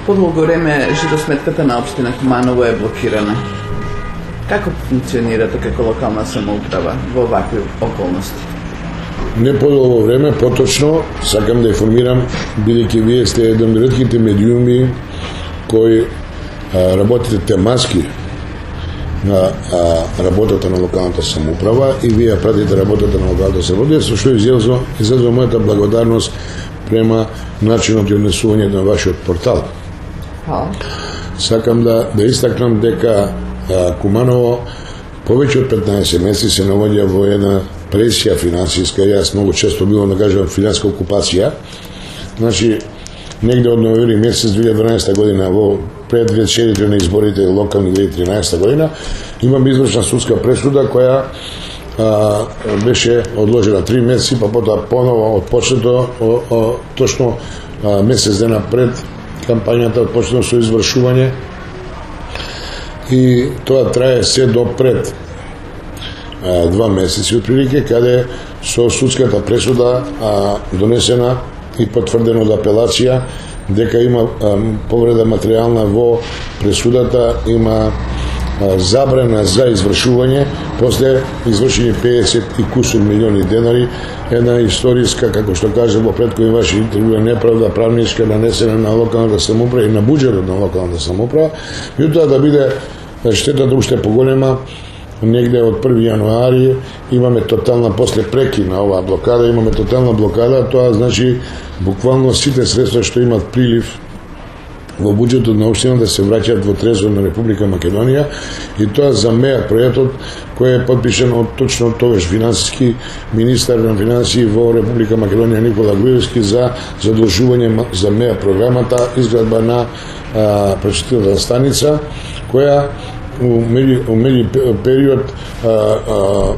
Подолго време житосметката на општина Куманово е блокирана. Како функционирате како локална самоуправа во вакви околности? Не подолго време, поточно, сакам да информирам, бидејќи вие сте еден од ретките медиуми кои работите тематски на работата на локалната самоуправа и вие пратите работата на локалната самоуправа, со што изразува мојата благодарност према начинот и однесување на вашиот портал. Сакам да истакнам дека Куманово повеќе од 15 месеци се наоѓа во една пресија финансиска, јас многу често билам да кажам финансиска окупација. Значи, негде од ноември месец 2012 година, во пред вечерите на изборите локални 2013 година, имам извршна судска пресуда која беше одложена 3 месеци, па потоа поново отпочнато точно месец дена пред кампањата отпочнато со извршување и тоа трае се до пред 2 месеци отприлike, каде со судската пресуда донесена и потврдено од апелација дека има повреда материјална во пресудата, има забрана за извршување после извршени 50 и кусур милиони денари, една историска, како што кажа во претходни ваши интервјуи, неправда правничка нанесена на локалната самоуправа и на буџетот на локалната самоуправа, и тоа да биде штетата уште поголема. Негде од 1 јануари имаме тотална, после прекин на оваа блокада, имаме тотална блокада, тоа значи буквално сите средства што имат прилив во буџетот на општина да се враќаат во трезор на Република Македонија, и тоа за МЕА проектот кој е подпишан од точно тогаш финансиски министар на финансии во Република Македонија Никола Груевски за задолжување за МЕА програмата, изградба на пречистителна станица која у меѓу период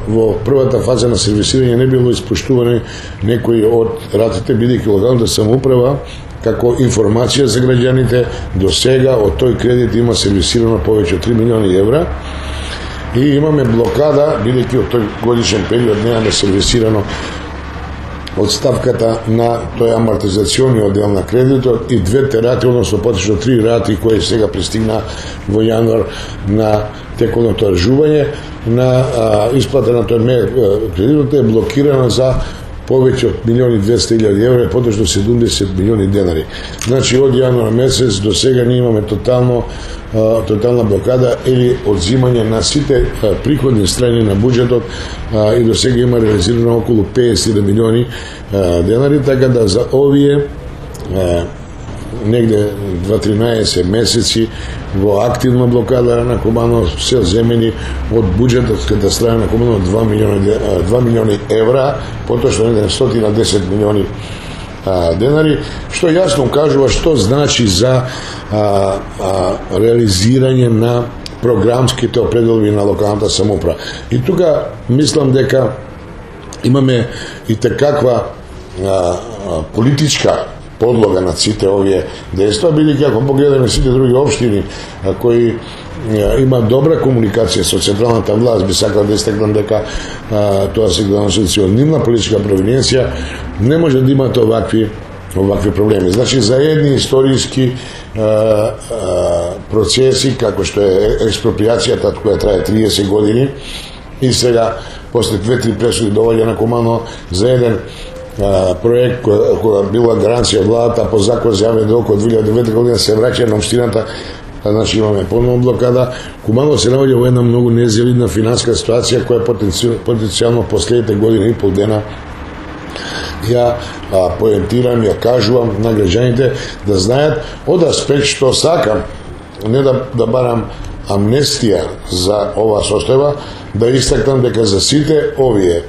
во првата фаза на сервисирање не било испоштувани некои од ратите, бидејќи локалната самоуправа како информација за граѓаните до сега од тој кредит има сервисирано повеќе од 3 милиони евра и имаме блокада, бидејќи од тој годишен период немаме сервисирано од ставката на тој амортизациони дел на кредитот и двете рати, односно поточно 3 рати кои сега пристигна во јануар на теконото аржување на исплата на тој кредитот е блокирана за повеќе од 1.200.000 евра, поточно 70 милиони денари. Значи, од јануар месец до сега ние имаме тотална блокада или одзимање на сите приходни страни на буџетот и до сега има реализирано околу 50 милиони денари, така да за овие негде 2-13 месеци во активна блокада на Куманово се земени од буџетската страна на Куманово 2 милиони евра, поточно 110 милиони денари, што јасно кажува што значи за реализирање на програмските определби на локалната самоуправа. И тука мислам дека имаме и такаква политичка подлога на сите овие дејства, бидејќи ако погледаме сите други општини кои има добра комуникација со централната власт, би сакал да истакнам дека тоа се главно нивна политичка провиненција не може да имате овакви проблеми. Значи, за едни историски процеси, како што е експроприацијата која трае 30 години и сега после 2-3 пресуди доаѓа на Куманово за еден проект која била гаранција од владата по закон за јавен дол од 2009 година се враќа на општината, значи имаме поновна блокада. Куманово се наоѓа во една многу незавидна финансиска ситуација која потенцијално последните година и пол дена ја поентирам, ја кажувам на граѓаните да знаат од аспект што сакам не да барам амнестија за ова состојба, да истакнам дека за сите овие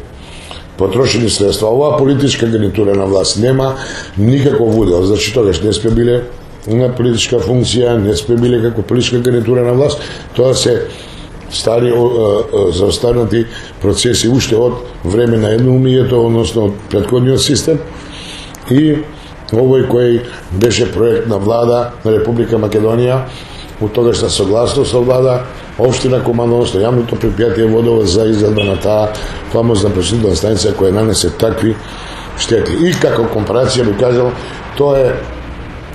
потрошени средства, оваа политичка гарнитура на власт нема никаков удел. Значи, тогаш не сме биле на политичка функција, не сме биле како политичка гарнитура на власт, тоа се стари заостарнати процеси уште од време на едноумието, односно од претходниот систем, и овој кој беше проект на влада на Република Македонија, у тогашна согласност со влада, општина Куманово, јавното предпријатие водово за изградба на таа фамозна пречистителна станица која нанесе такви штети. И како компарација би кажал, тоа е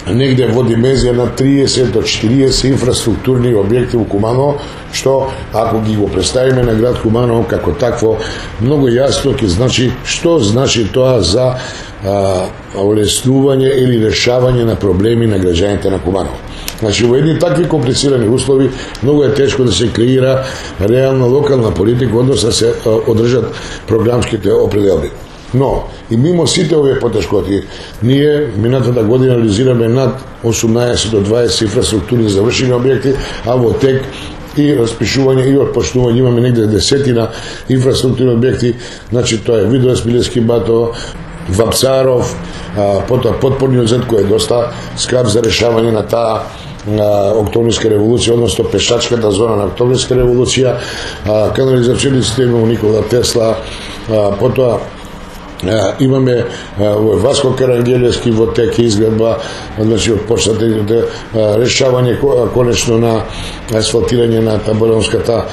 негде во dimenzија на 30 до 40 инфраструктурни објекти во Куманово, што ако ги го представиме на град Куманово како такво, многу јасно ќе значи што значи тоа за олеснување или решавање на проблеми на граѓаните на Куманово. Значи, во едни такви комплицирани услови многу е тешко да се креира реална локална политика, односно да се одржат програмските определби. Но, и мимо сите овие потешкоти, ние минатата година реализираме над 18 до 20 инфраструктурни завршени објекти, а во тек и распишување и отпочнување имаме негде десетина инфраструктурни објекти, значи тоа е Видоес, Милевски Батово, Вапцаров, потоа Потпорниот зид кој е доста скап за решавање на таа Октомврска револуција, односно пешачката зона на Октомврска револуција, канализацијни системи Никола Тесла, потоа имаме во Васко Карангелевски во тек изградба, значи отпочнати решавање конечно на асфалтирање на таборонската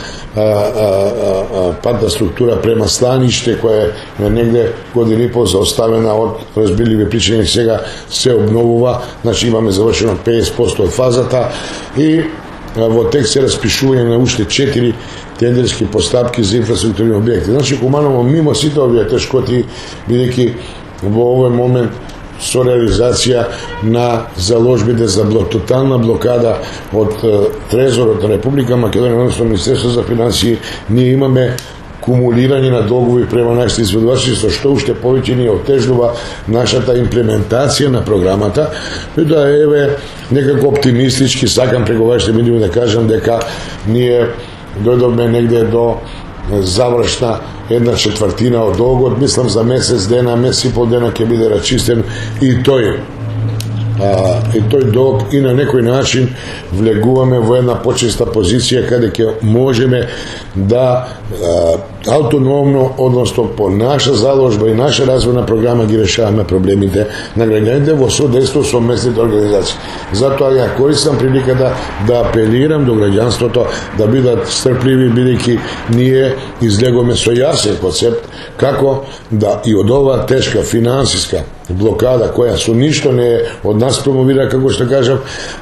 патна структура према Сланиште, која е негде година и пол заоставена од разбирливи причини, сега се обновува, значи имаме завршено 50% од фазата и во тек се распишување на уште 4 тендерски постапки за инфраструктурни објекти. Значи Куманово мимо сите овие тешкоти, бидејќи во овој момент со реализација на заложбите за тотална блокада од Трезорот на Република Македонија, односно Министерство за финансии, ние имаме кумулирање на долгови према нашите изведувачи, со што уште повеќе ни отежнува нашата имплементација на програмата. Притоа еве некако оптимистички сакам преку вашите медиуми да кажам дека ние дојдовме негде до завршна 1/4 од долгот, мислам за месец дена, месец и пол дена ќе биде рачистен и тој долг и на некој начин влегуваме во една почиста позиција каде ќе можеме да автономно, односно по наша заложба и наша развојна програма ги решаваме проблемите на граѓаните во содейство со местните организации. Затоа ја користам приликата да апелирам до граѓанството да бидат стрпливи, бидејќи ние излегоме со јасен концепт како да и од оваа тешка финансиска блокада, која со ништо не е од нас промовира, како што кажав,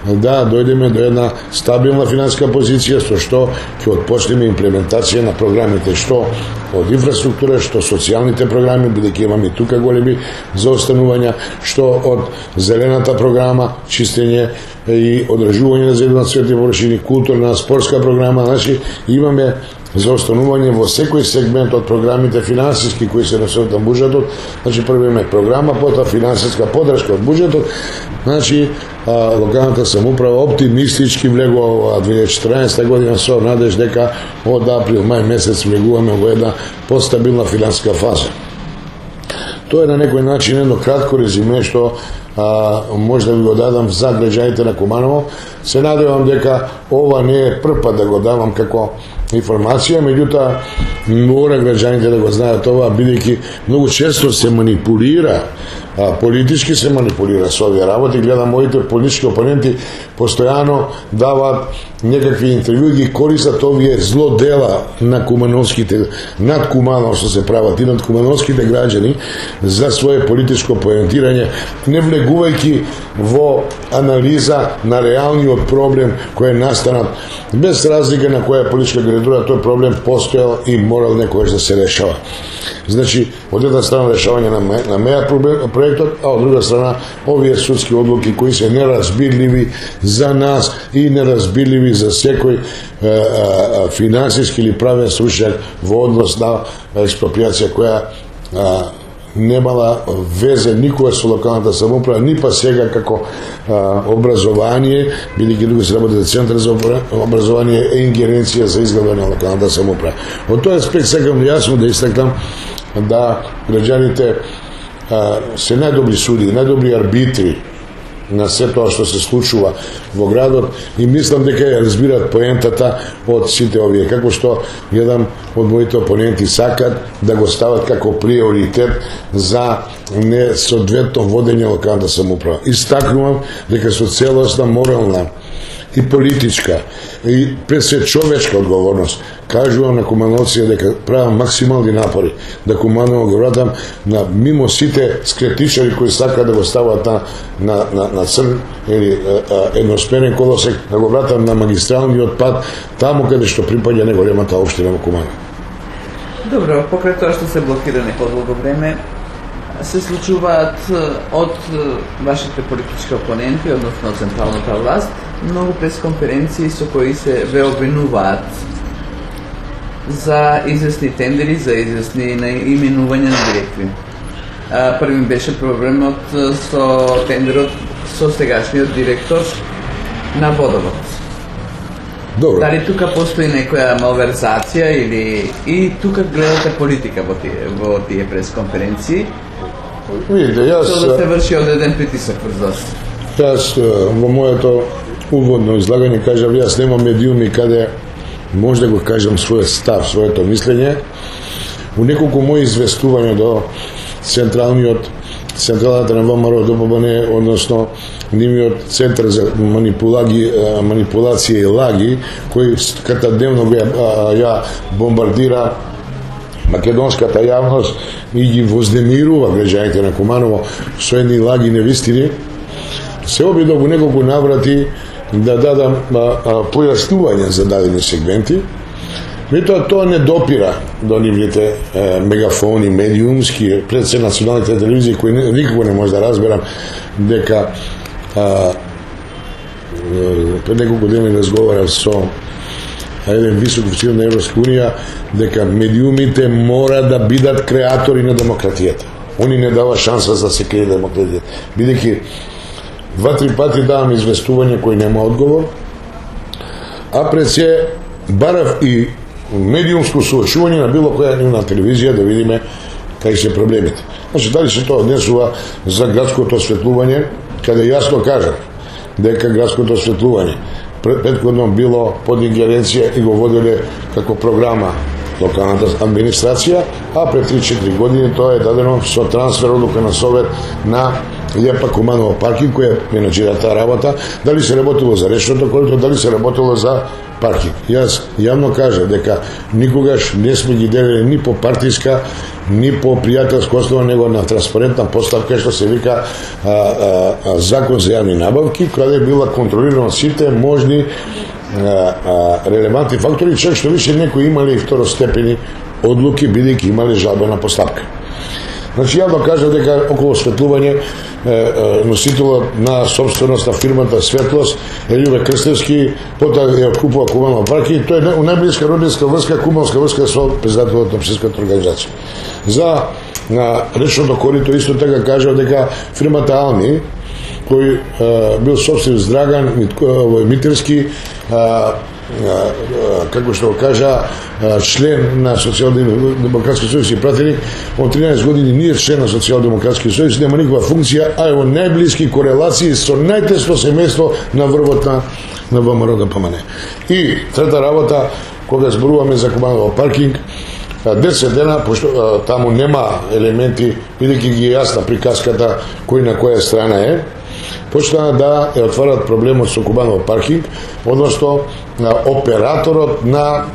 да дојдеме до една стабилна финансиска позиција, со што ќе отпочнеме имплементација на програмите, што од инфраструктура, што социјалните програми, бидејќи имаме и тука големи заостанувања, што од зелената програма, чистење и одржување на зелена цветни површини, културна, спортска програма, значи имаме заостанување во секој сегмент од програмите финансиски кои се носат на буџетот. Значи прво имаме програма, потоа финансиска поддршка од буџетот. Значи локалната самоуправа оптимистички влегува во 2014 година со надеж дека од април, мај месец влегуваме во една постабилна финансиска фаза. Тоа е на некој начин едно кратко резиме што може да ви го дадам за граѓаните на Куманово. Се надевам дека ова не е прв пат да го давам како информација, меѓутоа мора граѓаните да го знаат ова, бидејќи многу често се манипулира, политички се манипулира со овие работи. Гледам моите политички опоненти постојано даваат некакви интервјуи, ги користат овие злодела на кумановските, над Куманово што се прават и над кумановските граѓани за свое политичко поентирање, не влегувајќи во анализа на реалниот проблем кој е настанат, без разлика на која политичка гарнитура тој проблем постоел и морал некогаш да се решава. Значи, од една страна решавање на меја проектот, а од друга страна овие судски одлуки кои се неразбирливи за нас и неразбирливи за секој финансиски или правен случај во однос на експроприација која немала везе никога со локалната самоуправа, ни па сега како образование, бидејќи друго се работи за Центар за образование е ингеренција за изградба на локалната самоуправа. Од тој аспект сакам јасно да истакнам да граѓаните се најдобри суди, најдобри арбитри на се тоа што се случува во градот и мислам дека ја разбират поентата од сите овие, како што еден од моите опоненти сакат да го стават како приоритет за несоодветно водење локалната самоуправа. Истакнувам дека со целосна морална и политичка и пред се човечка одговорност. Кажувам на кумановците дека правам максимални напори да Куманово го вратам на мимо сите скретичари кои сакаат да го стават на црн или едносперен колосек, да го вратам на магистралниот пат, таму каде што припаѓа неголемата општина во Куманово. Добро, покрај тоа што се блокирани подолго време, се случуваат од вашите политички опоненти, односно централната власт, многу пресконференции со кои се ве обвинуваат за известни тендери, за известни именувања на директори. Првим беше проблемот со тендерот со сегашниот директор на Водовод. Добро. Дали тука постои некоја малверзација или и тука гледате политика во тие пресконференции? Видите, јас... Тоа да се врши одреден притисок врз вас. Јас во моето уводно излагање кажав, јас немам медиуми каде може да го кажам својот став, своето мислење. У неколку мои известувања до централната на ВМРО ДПМН, односно нивниот центар за манипулација и лаги, кој катадневно ја бомбардира македонската јавност и ги вознемирува граѓаните на Куманово со едни лаги и невистини, се обидов во неколку наврати да дадам појаснување за дадени сегменти. Меѓутоа тоа не допира до нивните мегафони, медиумски, пред се националните телевизии, кои никако не може да разберам дека пред неколку дни разговарав со еден висок офицер на Европска унија дека медиумите мора да бидат креатори на демократијата. Они не дава шанса за да се крие демократијата. Бидејќи 2-3 пати давам известување кои нема одговор, а пред се барав и медиумско соочување на било која нивна телевизија да видиме кај се проблемите. Значи, дали се тоа однесува за градското осветлување, каде јасно кажав дека градското осветлување претходно било под ингеренција и го воделе како програма локалната администрација, а пред 3-4 години тоа е дадено со трансфер одлука на Совет на љепа Куманово паркинг, која менаџира таа работа, дали се работило за речното корито, дали се работило за паркинг. Јас јавно кажав дека никогаш не сме ги делили ни по партиска, ни по пријателска основа, него на транспарентна поставка што се вика закон за јавни набавки, каде била контролирана сите можни релевантни фактори, чак што више некои имали второстепени одлуки, бидејќи имали жалбена поставка. Значи, ја да кажа дека околу осветлување носителот на собственост на фирмата Светлост е Љубе Крстевски, потоа ја откупува Куманово паркинг, тој е у најблиска родбинска врска, кумовска врска со председателот на општинската организација. За речното корито исто така кажа дека фирмата Алми, кој бил собственик Драган Митерски, како што го кажа, член на Социјалдемократски сојуз и пратеник, од 13 години не е член на Социјалдемократски сојуз, нема никаква функција, а е во најблиски корелации со најтесно семејство на врвот на ВМРО ДПМН. И трета работа, кога зборуваме за Куманово паркинг, 10 дена, пошто таму нема елементи, бидејќи ги е јасна приказката кој на која страна е, почнаа да ја отварат проблемот со Куманово паркинг, односно операторот на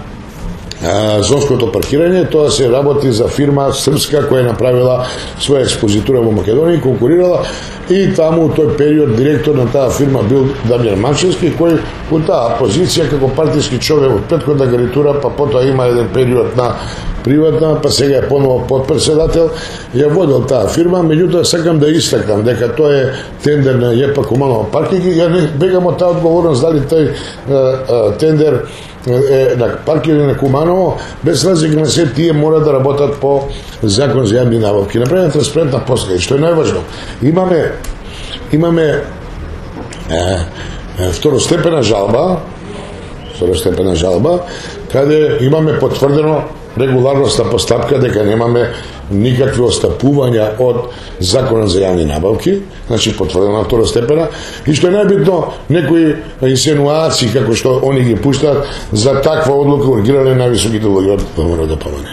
зонското паркирање, тоа се работи за фирма српска која направила своја експозитура во Македонија, конкурирала и таму тој период директор на таа фирма бил Дамјан Манчевски, кој у таа позиција како партиски човек од претходна гарнитура, па потоа има еден период на приватна, па сега е поново подпредседател, ја водел таа фирма, меѓутоа сакам да истакнам дека тоа е тендер на љепа Куманово паркинг и ја не бегам од таа одговорност дали тој тендер на паркинг на Куманово, без разлика на се тие мора да работат по закон за јавни набавки. Направена транспарентна поставка, што е најважно. Имаме второстепена жалба, каде имаме потврдено регуларност на постапка, дека немаме никакви остапувања од законот за јавни набавки, значи потврдено на второстепена, и што е најбитно, некои инсинуации, како што они ги пуштаат, за таква одлука ургиране највисоките луѓе од ВМРО ДПМН.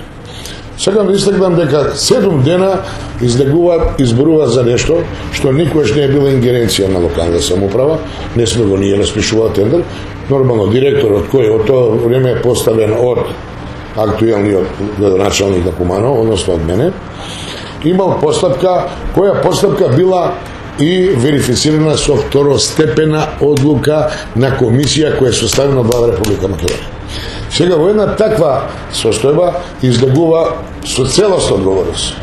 Сакам да истакнам дека 7 дена изборуваат за нешто што никогаш не е била ингеренција на локална самоуправа, не сме го ние распишувал тендер, нормално директорот кој од тоа време е поставен од актуелниот градоначалник на Куманово, односно од мене, имал постапка, која постапка била и верифицирана со второстепена одлука на комисија која е составена од Влада Република Македонија. Сега во една таква состојба излегува со целост одговорност.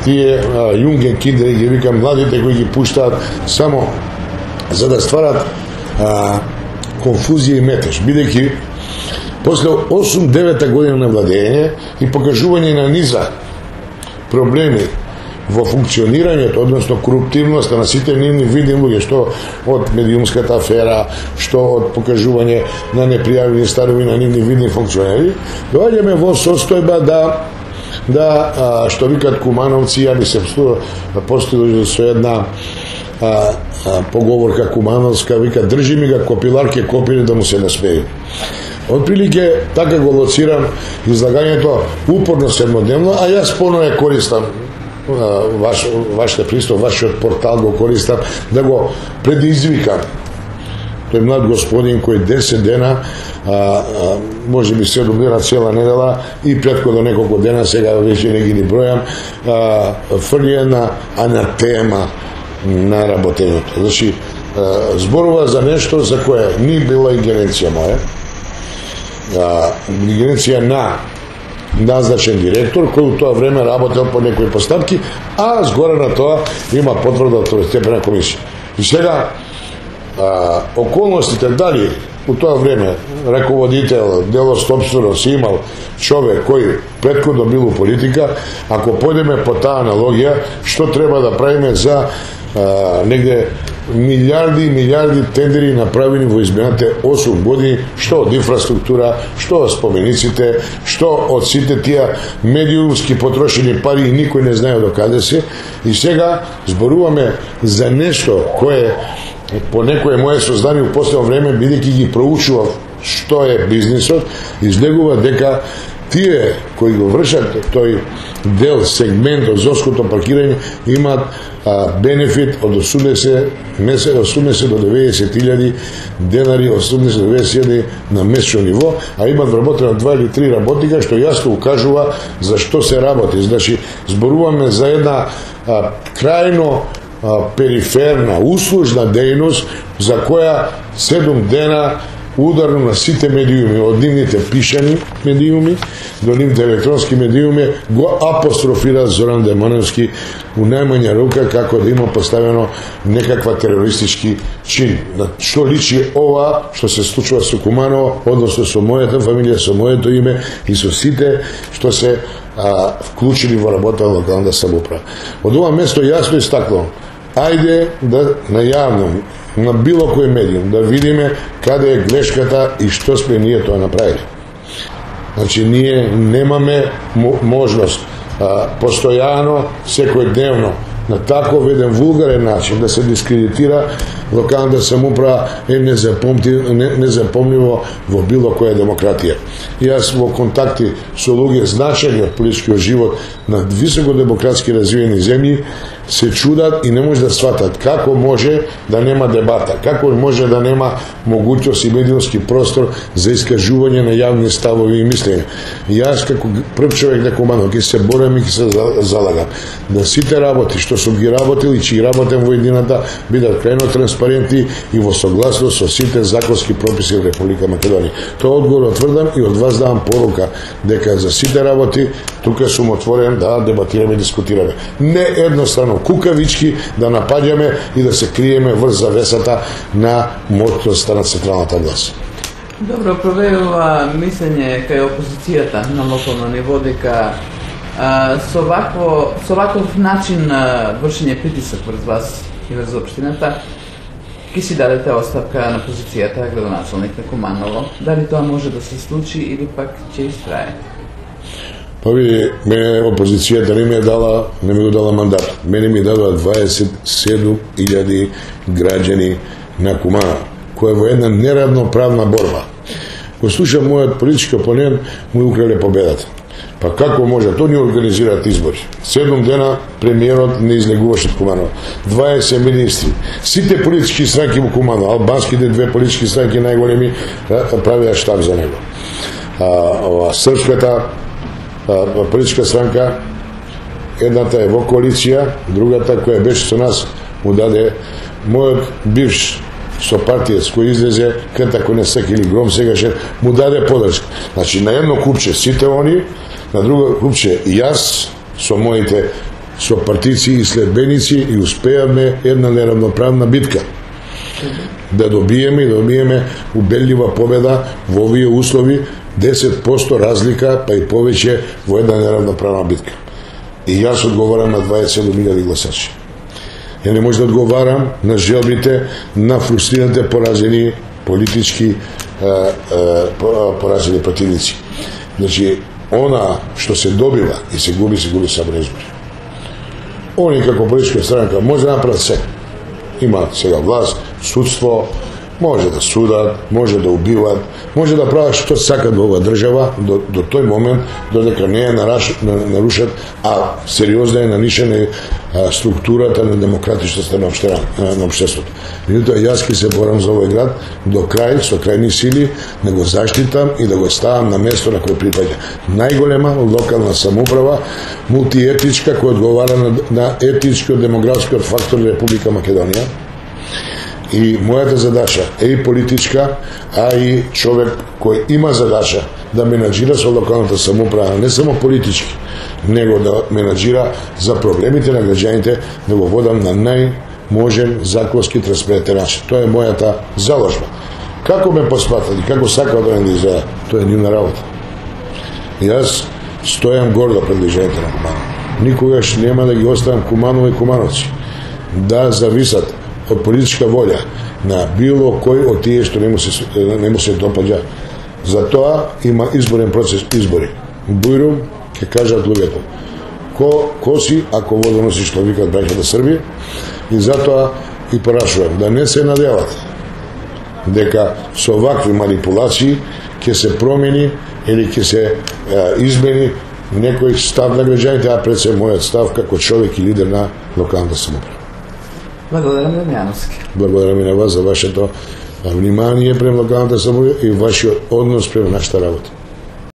Тие Јунген Киндери ги викам младите кои ги пуштаат само за да стварат конфузија и метеж, бидејќи после 8-9 година на владење и покажување на низа проблеми во функционирањето, односно коруптивноста на сите нивни видни луѓе, што од медиумската афера, што од покажување на непријавени старови на нивни видни функционери, доаѓаме во состојба да што викат кумановци, ја би се постои со една поговорка кумановска, вика држи ми га копилар ке копири да му се насмеju. Отприлике така го лоцирам излагањето упорно седмодневно, а јас поново ја користам вашите пристав, вашиот портал го користам да го предизвикам. Тој млад господин кој 10 дена, може би 7 дена, цела недела и претходно неколку дена, сега веќе не ги ни бројам, фрли една анатема на работењето. Значи, зборува за нешто за кое ни била ингеренција моја, ингеренција на назначен директор кој у тоа време работел по некои постапки, а згоре на тоа има потврда од второстепена комисија. И сега околностите дали у тоа време раководител, делостопствено си имал човек кој претходно бил у политика, ако појдеме по таа аналогија, што треба да правиме за негде милиарди и милиарди тендери направени во изминатите 8 години, што од инфраструктура, што од спомениците, што од сите тие медиумски потрошени пари и никој не знае до каде се. И сега зборуваме за нешто кое по некое моје сознание у последно време, бидејќи ги проучував што е бизнисот, излегува дека тие кои го вршат тој дел, сегмент од зонското паркирање имаат бенефит од 80 до 90.000 денари, 80 до 90.000 на месечно ниво, а имаат вработено 2 или 3 работника, што јасно укажува за што се работи. Значи, зборуваме за една крајно периферна, услужна дејност за која 7 дена ударно на сите медиуми, од нивните пишани медиуми до нивните електронски медиуми, го апострофира Зоран Демановски у најмања рука како да има поставено некаква терористички чин. Што личи ова што се случува со Куманово, односно со мојата фамилија, со моето име и со сите што се вклучили во работа на локалната самоуправа. Од ова место јасно истакнувам, ајде да најавно на било кој медиум да видиме каде е грешката и што сме ние тоа направили. Значи, ние немаме можност постојано, секојдневно, на таков еден вулгарен начин да се дискредитира локалната самоуправа е незапомниво во било која демократија. Јас во контакти со луѓе значени од политичкиот живот на високо демократски развиени земји се чудат и не може да сватат како може да нема дебата, како може да нема могуćност и медиумски простор за искажување на јавни ставови и мислења. Јас како прв човек на Куманово ќе се борам и ќе се залагам да сите работи што сум ги работил и че ги работам во едината бидат крајно транспарентни и во согласност со сите законски прописи во Република Македонија. Тоа одговорно тврдам и од вас давам порука дека за сите работи тука сум отворен да дебатираме и дискутираме. Не едноставно кукавички да напаѓаме и да се криеме врз завесата на моќноста на централната власт. Добро, проверува мислење кај опозицијата на локално ниво дека со ваков начин вршење притисок врз вас и врз општината ќе си дадете оставка на позицијата градоначалник на Куманово. Дали тоа може да се случи или пак ќе истрае? Па ви, мене опозицијата не ми го дала мандат. Мене ми дадоа 27.000 граѓани на Куманово, која е во една неравноправна борба. Го слушам мојот политички опонент, му украле победата. Па како може? Тоа не организираат избори. 7 дена премиерот не излегуваше од Куманово. 20 министри. Сите политички странки во Куманово, албанските 2 политички странки најголеми правеа штаб за него. Српската политичка странка, едната е во коалиција, другата која беше со нас му даде мојот бивш со партијец кој излезе како не сек или гром сегаше, му даде подршка. Значи на едно купче сите они, на друго купче и јас со моите сопартици и следбеници и успеавме една неравноправна битка. Да добиеме убедлива победа во овие услови, 10% разлика, па и повеќе во една неравноправна битка. И јас одговарам на 27.000 гласачи. Ја не може да одговарам на желбите на фрустрираните поразени политички поразени противници. Значи, она што се добива и се губи само на избори. Они како политичка странка може да направат се. Има сега власт, судство, може да судат, може да убиват, може да прават што сакат во оваа држава до тој момент додека не е нарушат, а сериозно е нанишена структурата на демократичноста на општеството. Меѓутоа, јас ќе се борам за овој град до крај, со крајни сили, да го заштитам и да го ставам на место на кој припаѓа. Најголема локална самоуправа, мултиетничка, која одговара на етничкиот демографскиот фактор на Република Македонија. И мојата задача е и политичка, а и човек кој има задача да менаџира со локалната самоуправа, не само политички, него да менаџира за проблемите на граѓаните, да го водам на најможен законски транспарентен начин. Тоа е мојата заложба. Како ме посматали, како сакаат да изгледа, тоа е нивна работа. Јас стојам гордо пред граѓаните на Куманово. Никогаш нема да ги оставам Куманово и кумановци да зависат од политичка волја на било кој од тие што не му се допаѓа. Затоа има изборен процес, избори. Бујрум ќе кажат луѓето ко си ако во доносиш што викат браќата Срби, и затоа и порашувам да не се надеват дека со вакви манипулации ќе се промени или ќе се измени некој став на граѓаните, а пред се мојот став како човек и лидер на локалната самоуправа. Благодарам на Јановски. Благодарам и на вас за вашето внимание према локалната самоуправа и вашиот однос према нашата работа.